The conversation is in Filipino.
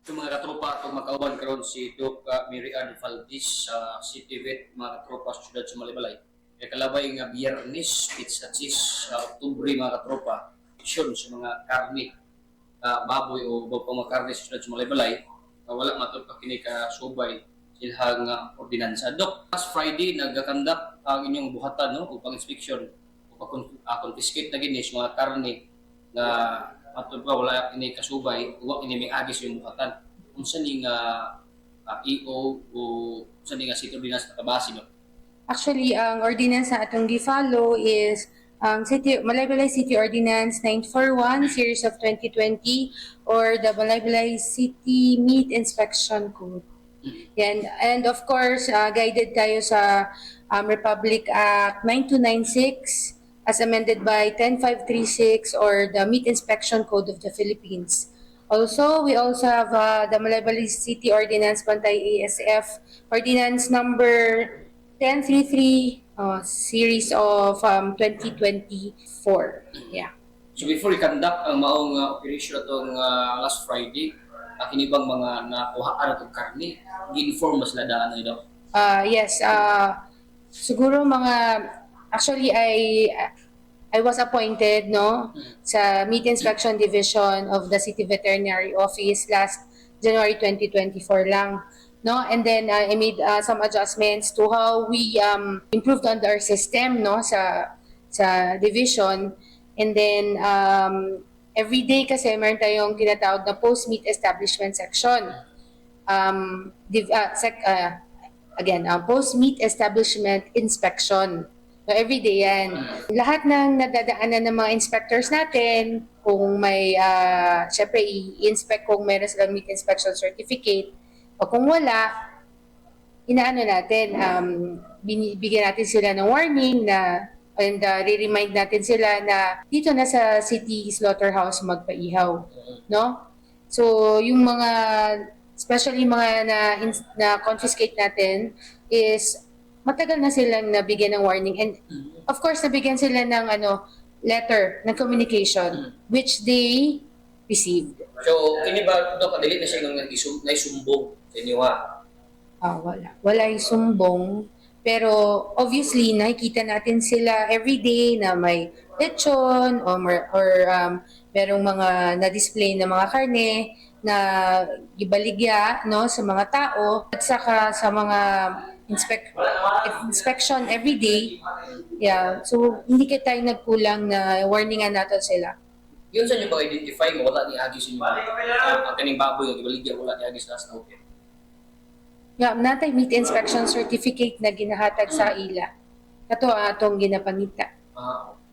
Yung mga katropa itong makauban karon si Doc Mary Ann Valdez sa City Vet, mga katropa sa siyudad sa Malibalay. Kaya kalabay nga Biyernes, Pizza Cheese, sa Oktubre mga katropa, aksyon sa mga karne, baboy o bapang mga karne sa siyudad sa Malibalay, wala matod pa kini ka subay silhang ordinansa. Doc, last Friday nagkakandak ang inyong buhatan no, upang inspeksyon, upang confiscate na gini sa mga karne na matod pa wala ini kasubay wa ini may agis yung bukatan unsa ni nga EO o unsa ni nga city ordinance nakabase no. Actually, ang ordinance na atong gi-follow is ang Malaybalay City Ordinance 941 Series of 2020 or the Malaybalay City Meat Inspection Code. Yan. And of course, guided tayo sa Republic Act 9296 as amended by 10536 or the Meat Inspection Code of the Philippines. Also, we also have the Malaybalay City Ordinance Pantay ASF Ordinance number 1033 series of 2024. Yeah. So before i-conduct ang maong operation atong last Friday kini bang mga nakuhaan atong karne gi-inform mas ladaan ni Doc. Yes, siguro actually I was appointed sa Meat Inspection Division of the City Veterinary Office last January 2024 lang, no, and then I made some adjustments to how we improved on our system sa division, and then every day kasi meron tayong tinatawag na post meat establishment section. Post meat establishment inspection. So, every day yan. Lahat ng nadadaanan ng mga inspectors natin, kung may, syempre, i-inspect kung meron silang meat inspection certificate, o kung wala, inaano natin, binibigyan natin sila ng warning and re-remind natin sila na dito na sa city slaughterhouse magpaihaw. No? So, yung mga, especially mga na confiscate natin, is matagal na silang nabigyan ng warning, and of course nabigyan sila ng letter ng communication which they received. So kini ba Doc dili na siya naisumbong sa inyo ha? Wala yung sumbong, pero obviously nakikita natin sila every day na may lechon or merong mga na-display na mga karne na ibaligya sa mga tao, at saka sa mga inspection every day. Yeah, so hindi tayo nagkulang na warningan natin sila. Yun sa inyo ba identify mo wala ni agis inyo ang kaning baboy nga ibaligya wala ni agis last na open? Yeah, natay meat inspection certificate na ginahatag sa ila. Kato atong ginapanita.